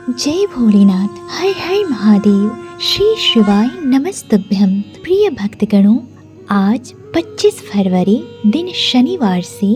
जय भोलेनाथ। हर हर महादेव। श्री शिवाय नमस्तभ्यम। प्रिय भक्तगणों, आज 25 फरवरी दिन शनिवार से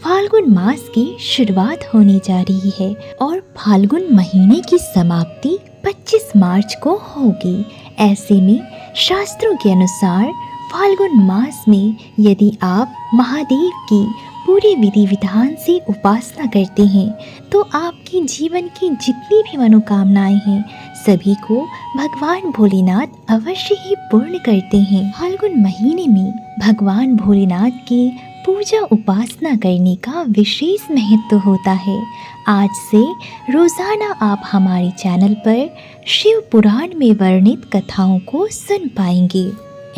फाल्गुन मास की शुरुआत होने जा रही है और फाल्गुन महीने की समाप्ति 25 मार्च को होगी। ऐसे में शास्त्रों के अनुसार फाल्गुन मास में यदि आप महादेव की पूरे विधि विधान से उपासना करते हैं तो आपके जीवन की जितनी भी मनोकामनाएं हैं सभी को भगवान भोलेनाथ अवश्य ही पूर्ण करते हैं। फाल्गुन महीने में भगवान भोलेनाथ की पूजा उपासना करने का विशेष महत्व होता है। आज से रोजाना आप हमारे चैनल पर शिव पुराण में वर्णित कथाओं को सुन पाएंगे।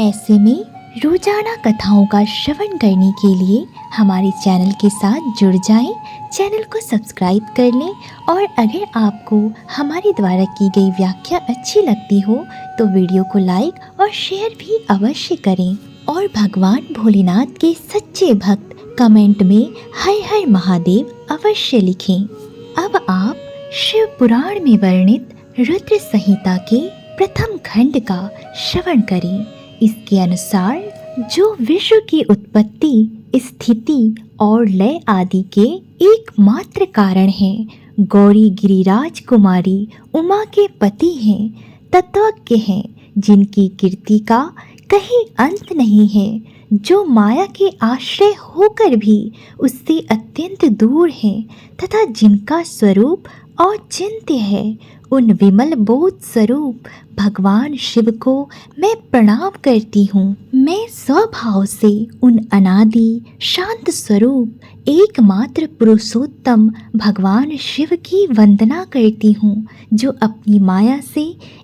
ऐसे में रोजाना कथाओं का श्रवण करने के लिए हमारे चैनल के साथ जुड़ जाएं, चैनल को सब्सक्राइब कर लें और अगर आपको हमारे द्वारा की गई व्याख्या अच्छी लगती हो तो वीडियो को लाइक और शेयर भी अवश्य करें। और भगवान भोलेनाथ के सच्चे भक्त कमेंट में हर हर महादेव अवश्य लिखें। अब आप शिव पुराण में वर्णित रुद्र संहिता के प्रथम खंड का श्रवण करें। इसके अनुसार जो विश्व की उत्पत्ति, स्थिति और लय आदि के एकमात्र कारण हैं, गौरी गिरिराज कुमारी उमा के पति हैं, तत्वज्ञ हैं, जिनकी कीर्ति का कहीं अंत नहीं है, जो माया के आश्रय होकर भी उससे अत्यंत दूर हैं तथा जिनका स्वरूप औचित्य है, उन विमल बोध स्वरूप भगवान शिव को मैं प्रणाम करती हूँ। मैं स्वभाव से उन अनादि शांत स्वरूप एकमात्र पुरुषोत्तम भगवान शिव की वंदना करती हूँ, जो अपनी माया से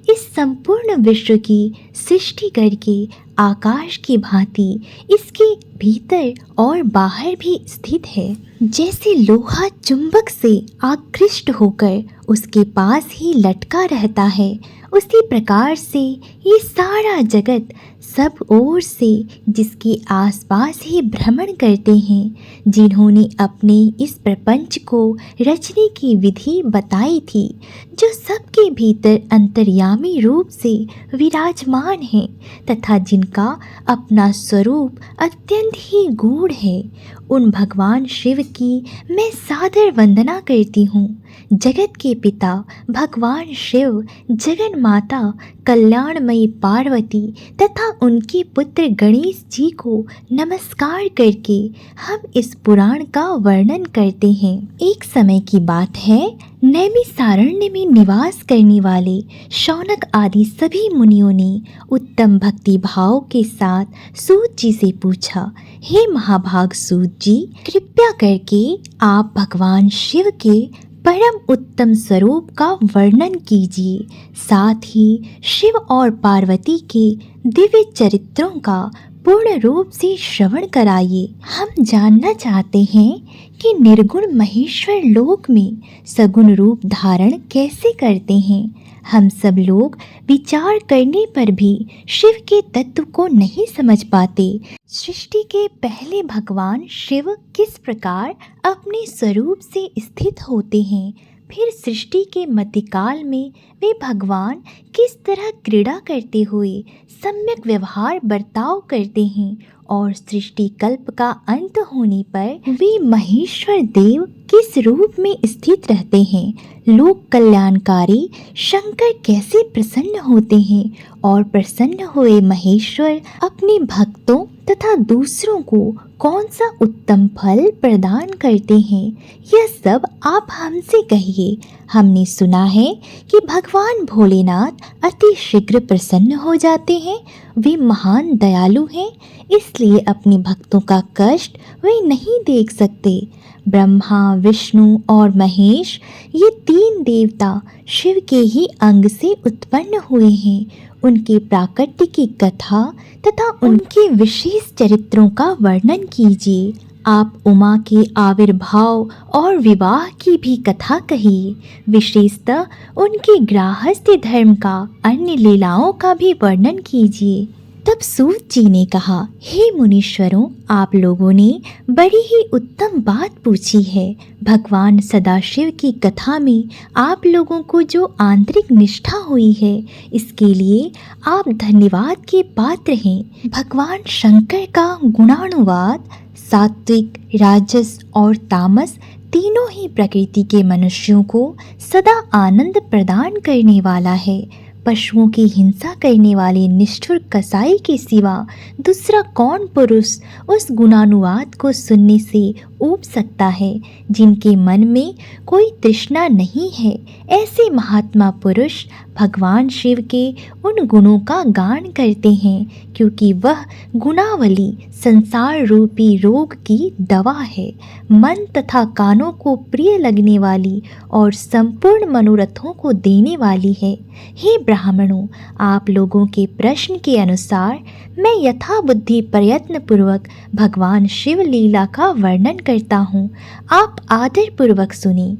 इस संपूर्ण विश्व की सृष्टि करके आकाश की भांति इसके भीतर और बाहर भी स्थित है। जैसे लोहा चुंबक से आकृष्ट होकर उसके पास ही लटका रहता है, उसी प्रकार से ये सारा जगत सब ओर से जिसके आसपास ही भ्रमण करते हैं, जिन्होंने अपने इस प्रपंच को रचने की विधि बताई थी, जो सबके भीतर अंतर्यामी रूप से विराजमान है तथा जिनका अपना स्वरूप अत्यंत ही गूढ़ है, उन भगवान शिव की मैं सादर वंदना करती हूँ। जगत के पिता भगवान शिव, जगन माता कल्याणमयी पार्वती तथा उनके पुत्र गणेश जी को नमस्कार करके हम इस पुराण का वर्णन करते हैं। एक समय की बात है, नैमिषारण्य में निवास करने वाले शौनक आदि सभी मुनियों ने उत्तम भक्ति भाव के साथ सूत जी से पूछा, हे महाभाग सूत जी, कृपया करके आप भगवान शिव के परम उत्तम स्वरूप का वर्णन कीजिए, साथ ही शिव और पार्वती के दिव्य चरित्रों का पूर्ण रूप से श्रवण कराइए। हम जानना चाहते हैं कि निर्गुण महेश्वर लोक में सगुण रूप धारण कैसे करते हैं। हम सब लोग विचार करने पर भी शिव के तत्व को नहीं समझ पाते। सृष्टि के पहले भगवान शिव किस प्रकार अपने स्वरूप से स्थित होते हैं, फिर सृष्टि के मध्यकाल में वे भगवान किस तरह क्रीड़ा करते हुए सम्यक व्यवहार बर्ताव करते हैं और सृष्टि कल्प का अंत होने पर वे महेश्वर देव किस रूप में स्थित रहते हैं, लोक कल्याणकारी शंकर कैसे प्रसन्न होते हैं और प्रसन्न हुए महेश्वर अपने भक्तों तथा दूसरों को कौन सा उत्तम फल प्रदान करते हैं, यह सब आप हमसे कहिए। हमने सुना है कि भगवान भोलेनाथ अति शीघ्र प्रसन्न हो जाते हैं। वे महान दयालु हैं, इसलिए अपने भक्तों का कष्ट वे नहीं देख सकते। ब्रह्मा, विष्णु और महेश ये तीन देवता शिव के ही अंग से उत्पन्न हुए हैं। उनके प्राकट्य की कथा तथा उनके विशेष चरित्रों का वर्णन कीजिए। आप उमा के आविर्भाव और विवाह की भी कथा कहिए। विशेषतः उनके गृहस्थ धर्म का, अन्य लीलाओं का भी वर्णन कीजिए। तब सूत जी ने कहा, हे मुनीश्वरों, आप लोगों ने बड़ी ही उत्तम बात पूछी है। भगवान सदाशिव की कथा में आप लोगों को जो आंतरिक निष्ठा हुई है, इसके लिए आप धन्यवाद के पात्र हैं। भगवान शंकर का गुणानुवाद सात्विक, राजस और तामस तीनों ही प्रकृति के मनुष्यों को सदा आनंद प्रदान करने वाला है। पशुओं की हिंसा करने वाले निष्ठुर कसाई के सिवा दूसरा कौन पुरुष उस गुणानुवाद को सुनने से ऊब सकता है। जिनके मन में कोई तृष्णा नहीं है, ऐसे महात्मा पुरुष भगवान शिव के उन गुणों का गान करते हैं, क्योंकि वह गुणावली संसार रूपी रोग की दवा है, मन तथा कानों को प्रिय लगने वाली और संपूर्ण मनोरथों को देने वाली है। हे ब्राह्मणों, आप लोगों के प्रश्न के अनुसार मैं यथा बुद्धि प्रयत्न पूर्वक भगवान शिव लीला का वर्णन करता हूँ। आप आदर पूर्वक सुने।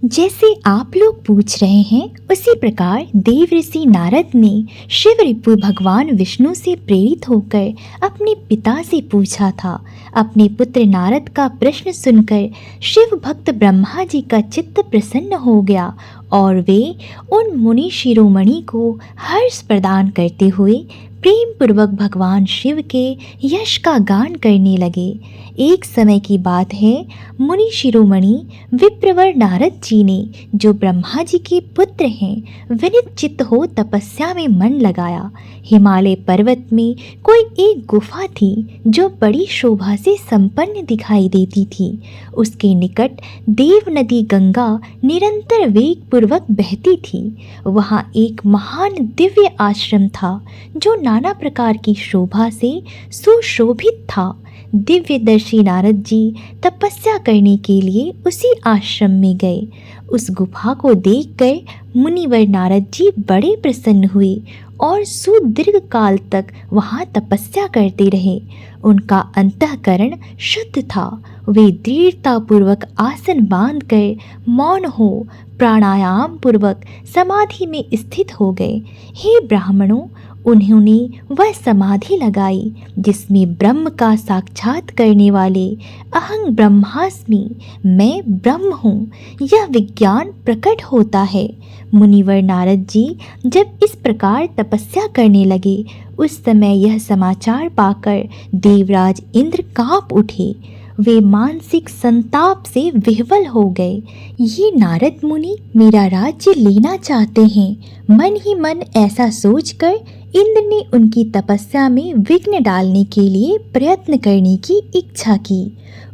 जैसे आप लोग पूछ रहे हैं, उसी प्रकार देव ऋषि नारद ने शिव रिपु भगवान विष्णु से प्रेरित होकर अपने पिता से पूछा था। अपने पुत्र नारद का प्रश्न सुनकर शिव भक्त ब्रह्मा जी का चित्त प्रसन्न हो गया और वे उन मुनि शिरोमणि को हर्ष प्रदान करते हुए प्रेम पूर्वक भगवान शिव के यश का गान करने लगे। एक समय की बात है, मुनि शिरोमणि विप्रवर नारद जी ने, जो ब्रह्मा जी के पुत्र हैं, विनित चित्त हो तपस्या में मन लगाया। हिमालय पर्वत में कोई एक गुफा थी जो बड़ी शोभा से संपन्न दिखाई देती थी। उसके निकट देव नदी गंगा निरंतर वेग पूर्वक बहती थी। वहाँ एक महान दिव्य आश्रम था जो नाना प्रकार की शोभा से सुशोभित था। दिव्यदर्शी नारद जी तपस्या करने के लिए उसी आश्रम में गए। उस गुफा को देखकर मुनिवर नारद जी बड़े प्रसन्न हुए और सुदीर्घ काल तक वहाँ तपस्या करते रहे। उनका अंतःकरण शुद्ध था। वे दृढ़तापूर्वक आसन बांधकर मौन हो प्राणायाम पूर्वक समाधि में स्थित हो गए। हे ब्राह्मणों, उन्होंने वह समाधि लगाई जिसमें ब्रह्म का साक्षात करने वाले अहं ब्रह्मास्मि, मैं ब्रह्म हूँ, यह विज्ञान प्रकट होता है। मुनिवर नारद जी जब इस प्रकार तपस्या करने लगे, उस समय यह समाचार पाकर देवराज इंद्र कांप उठे। वे मानसिक संताप से विह्वल हो गए। ये नारद मुनि मेरा राज्य लेना चाहते हैं। मन ही मन ऐसा सोचकर इंद्र ने उनकी तपस्या में विघ्न डालने के लिए प्रयत्न करने की इच्छा की।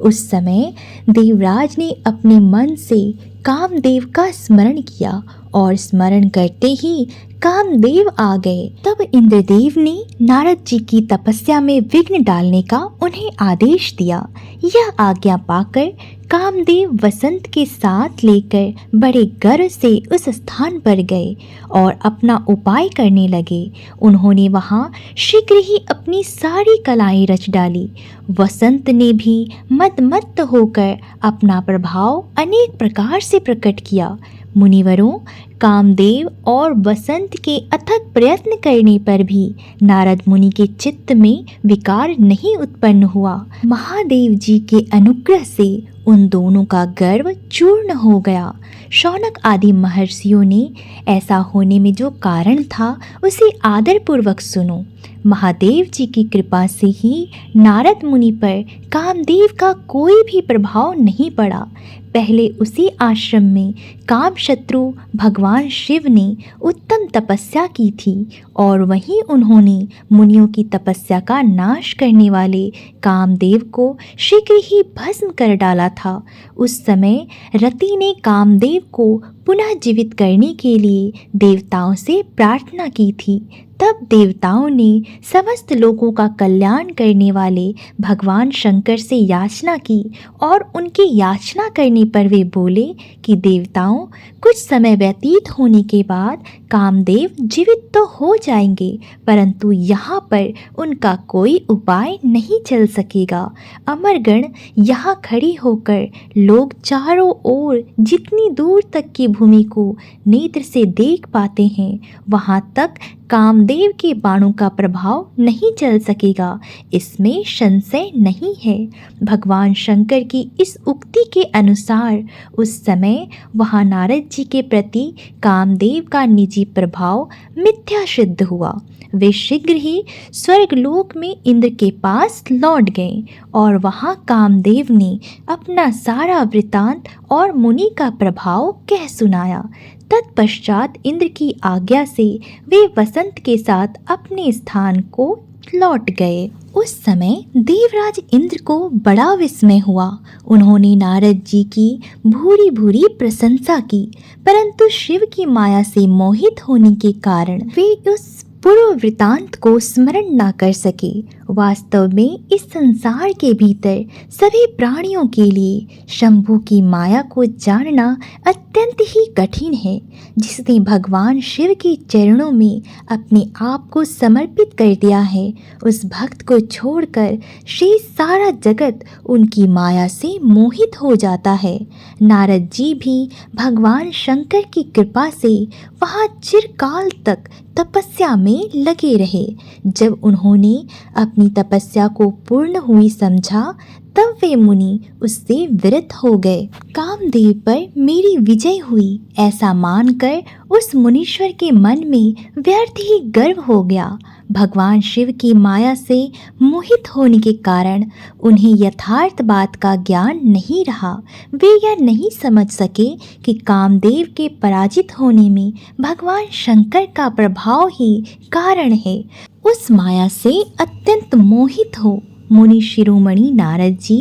उस समय देवराज ने अपने मन से कामदेव का स्मरण किया और स्मरण करते ही कामदेव आ गए। तब इंद्रदेव ने नारद जी की तपस्या में विघ्न डालने का उन्हें आदेश दिया। यह आज्ञा पाकर कामदेव वसंत के साथ लेकर बड़े गर्व से उस स्थान पर गए और अपना उपाय करने लगे। उन्होंने वहाँ शीघ्र ही अपनी सारी कलाएं रच डाली। वसंत ने भी मदमत्त होकर अपना प्रभाव अनेक प्रकार से प्रकट किया। मुनिवरों, कामदेव और वसंत के अथक प्रयत्न करने पर भी नारद मुनि के चित्त में विकार नहीं उत्पन्न हुआ। महादेव जी के अनुग्रह से उन दोनों का गर्व चूर्ण हो गया। शौनक आदि महर्षियों ने ऐसा होने में जो कारण था उसे आदरपूर्वक सुनो। महादेव जी की कृपा से ही नारद मुनि पर कामदेव का कोई भी प्रभाव नहीं पड़ा। पहले उसी आश्रम में कामशत्रु भगवान शिव ने उत्तम तपस्या की थी और वहीं उन्होंने मुनियों की तपस्या का नाश करने वाले कामदेव को शीघ्र ही भस्म कर डाला था। उस समय रति ने कामदेव को पुनः जीवित करने के लिए देवताओं से प्रार्थना की थी। तब देवताओं ने समस्त लोगों का कल्याण करने वाले भगवान शंकर से याचना की और उनकी याचना करने पर वे बोले कि देवताओं, कुछ समय व्यतीत होने के बाद कामदेव जीवित तो हो जाएंगे, परंतु यहाँ पर उनका कोई उपाय नहीं चल सकेगा। अमरगण यहाँ खड़े होकर लोग चारों ओर जितनी दूर तक की भूमि को नेत्र से देख पाते हैं, वहाँ तक कामदेव के बाणों का प्रभाव नहीं चल सकेगा, इसमें संशय नहीं है। भगवान शंकर की इस उक्ति के अनुसार उस समय वहाँ नारद जी के प्रति कामदेव का निजी प्रभाव मिथ्या सिद्ध हुआ। वे शीघ्र ही स्वर्गलोक में इंद्र के पास लौट गए और वहाँ कामदेव ने अपना सारा वृतांत और मुनि का प्रभाव कह सुनाया। तत्पश्चात इंद्र की आज्ञा से वे वसंत के साथ अपने स्थान को लौट गए। उस समय देवराज इंद्र को बड़ा विस्मय हुआ। उन्होंने नारद जी की भूरी भूरी प्रशंसा की, परंतु शिव की माया से मोहित होने के कारण वे उस पूर्व वृतांत को स्मरण न कर सके। वास्तव में इस संसार के भीतर सभी प्राणियों के लिए शंभु की माया को जानना अत्यंत ही कठिन है। जिसने भगवान शिव के चरणों में अपने आप को समर्पित कर दिया है, उस भक्त को छोड़कर शेष सारा जगत उनकी माया से मोहित हो जाता है। नारद जी भी भगवान शंकर की कृपा से वहाँ चिरकाल तक तपस्या में लगे रहे। जब उन्होंने अपनी तपस्या को पूर्ण हुई समझा, तब वे मुनि उससे विरत हो गए। कामदेव पर मेरी विजय हुई ऐसा मानकर उस मुनीश्वर के मन में व्यर्थ ही गर्व हो गया। भगवान शिव की माया से मोहित होने के कारण उन्हें यथार्थ बात का ज्ञान नहीं रहा। वे यह नहीं समझ सके कि कामदेव के पराजित होने में भगवान शंकर का प्रभाव ही कारण है। उस माया से अत्यंत मोहित हो मुनि शिरोमणि नारद जी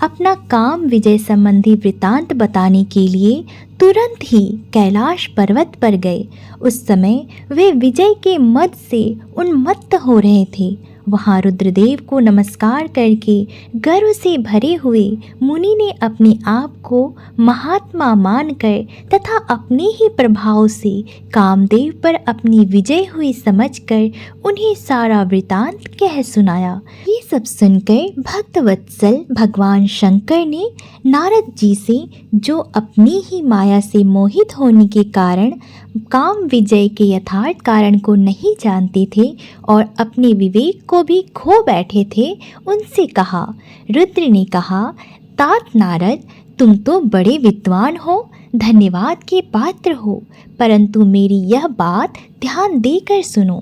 अपना काम विजय संबंधी वृतांत बताने के लिए तुरंत ही कैलाश पर्वत पर गए। उस समय वे विजय के मद से उन्मत्त हो रहे थे। वहाँ रुद्रदेव को नमस्कार करके गर्व से भरे हुए मुनि ने अपने आप को महात्मा मानकर तथा अपने ही प्रभाव से कामदेव पर अपनी विजय हुई समझकर उन्हें सारा वृतांत कह सुनाया। ये सब सुनकर भक्तवत्सल भगवान शंकर ने नारद जी से, जो अपनी ही माया से मोहित होने के कारण काम विजय के यथार्थ कारण को नहीं जानते थे और अपने विवेक को भी खो बैठे थे, उनसे कहा। रुद्र ने कहा, तात नारद, तुम तो बड़े विद्वान हो, धन्यवाद के पात्र हो, परंतु मेरी यह बात ध्यान देकर सुनो।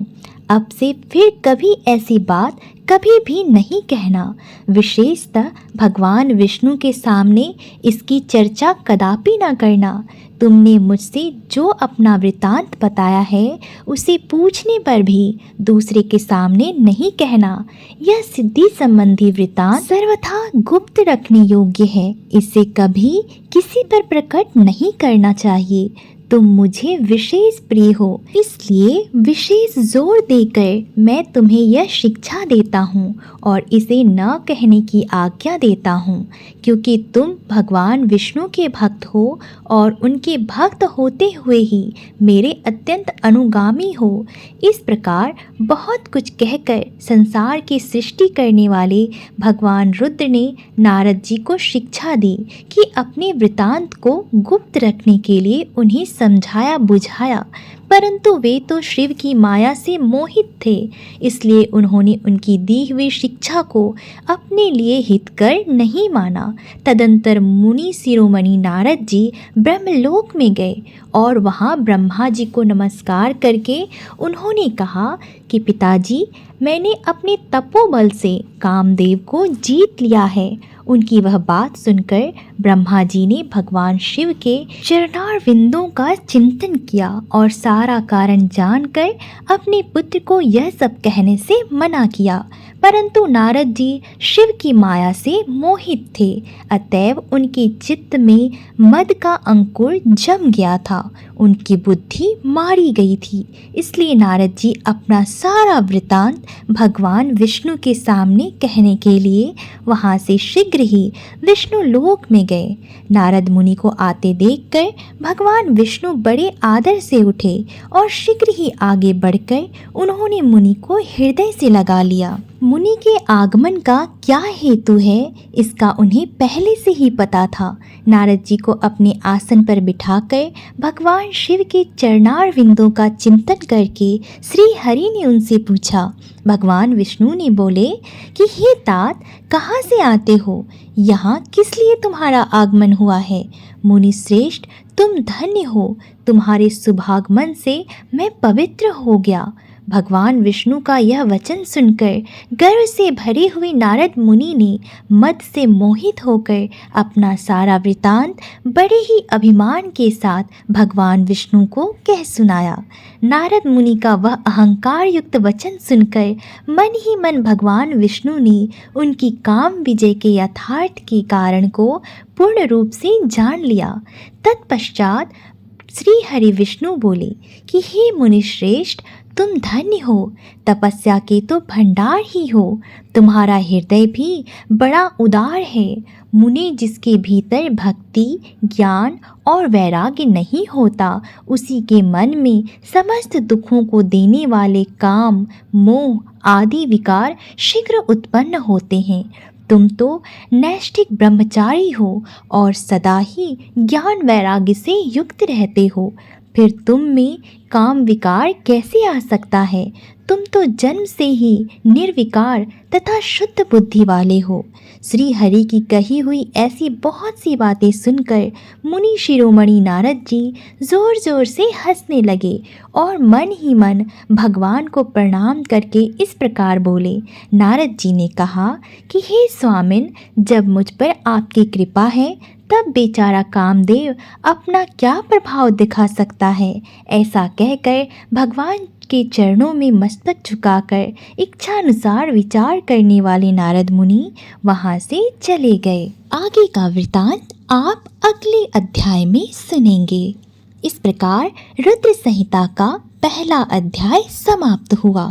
अब से फिर कभी ऐसी बात कभी भी नहीं कहना। विशेषतः भगवान विष्णु के सामने इसकी चर्चा कदापि न करना। तुमने मुझसे जो अपना वृतांत बताया है, उसे पूछने पर भी दूसरे के सामने नहीं कहना। यह सिद्धि संबंधी वृतांत सर्वथा गुप्त रखने योग्य है। इसे कभी किसी पर प्रकट नहीं करना चाहिए। तुम मुझे विशेष प्रिय हो, इसलिए विशेष जोर देकर मैं तुम्हें यह शिक्षा देता हूँ और इसे न कहने की आज्ञा देता हूँ, क्योंकि तुम भगवान विष्णु के भक्त हो और उनके भक्त होते हुए ही मेरे अत्यंत अनुगामी हो। इस प्रकार बहुत कुछ कहकर संसार की सृष्टि करने वाले भगवान रुद्र ने नारद जी को शिक्षा दी कि अपने वृतांत को गुप्त रखने के लिए उन्हें समझाया बुझाया, परंतु वे तो शिव की माया से मोहित थे, इसलिए उन्होंने उनकी दी हुई शिक्षा को अपने लिए हितकर नहीं माना। तदंतर मुनि शिरोमणि नारद जी ब्रह्मलोक में गए और वहाँ ब्रह्मा जी को नमस्कार करके उन्होंने कहा कि पिताजी, मैंने अपने तपोबल से कामदेव को जीत लिया है। उनकी वह बात सुनकर ब्रह्मा जी ने भगवान शिव के चरणारविंदों का चिंतन किया और सारा कारण जानकर अपने पुत्र को यह सब कहने से मना किया, परंतु नारद जी शिव की माया से मोहित थे, अतएव उनके चित्त में मद का अंकुर जम गया था, उनकी बुद्धि मारी गई थी। इसलिए नारद जी अपना सारा वृतांत भगवान विष्णु के सामने कहने के लिए वहाँ से शीघ्र ही विष्णु लोक में गए। नारद मुनि को आते देखकर भगवान विष्णु बड़े आदर से उठे और शीघ्र ही आगे बढ़कर उन्होंने मुनि को हृदय से लगा लिया। मुनि के आगमन का क्या हेतु है, इसका उन्हें पहले से ही पता था। नारद जी को अपने आसन पर बिठाकर भगवान शिव के चरणार विंदों का चिंतन करके श्री हरि ने उनसे पूछा। भगवान विष्णु ने बोले कि हे तात, कहाँ से आते हो? यहाँ किस लिए तुम्हारा आगमन हुआ है? मुनि श्रेष्ठ, तुम धन्य हो, तुम्हारे शुभागमन से मैं पवित्र हो गया। भगवान विष्णु का यह वचन सुनकर गर्व से भरे हुए नारद मुनि ने मद से मोहित होकर अपना सारा वृतांत बड़े ही अभिमान के साथ भगवान विष्णु को कह सुनाया। नारद मुनि का वह अहंकार युक्त वचन सुनकर मन ही मन भगवान विष्णु ने उनकी काम विजय के यथार्थ के कारण को पूर्ण रूप से जान लिया। तत्पश्चात श्री हरि विष्णु बोले कि हे मुनि श्रेष्ठ, तुम धन्य हो, तपस्या के तो भंडार ही हो। तुम्हारा हृदय भी बड़ा उदार है। मुनि जिसके भीतर भक्ति, ज्ञान और वैराग्य नहीं होता, उसी के मन में समस्त दुखों को देने वाले काम, मोह आदि विकार शीघ्र उत्पन्न होते हैं। तुम तो नैष्ठिक ब्रह्मचारी हो और सदा ही ज्ञान वैराग्य से युक्त रहते हो, फिर तुम में काम विकार कैसे आ सकता है? तुम तो जन्म से ही निर्विकार तथा शुद्ध बुद्धि वाले हो। श्री हरि की कही हुई ऐसी बहुत सी बातें सुनकर मुनि शिरोमणि नारद जी जोर जोर से हंसने लगे और मन ही मन भगवान को प्रणाम करके इस प्रकार बोले। नारद जी ने कहा कि हे स्वामिन, जब मुझ पर आपकी कृपा है तब बेचारा कामदेव अपना क्या प्रभाव दिखा सकता है। ऐसा कहकर भगवान के चरणों में मस्तक झुकाकर इच्छानुसार विचार करने वाले नारद मुनि वहां से चले गए। आगे का वृतांत आप अगले अध्याय में सुनेंगे। इस प्रकार रुद्र संहिता का पहला अध्याय समाप्त हुआ।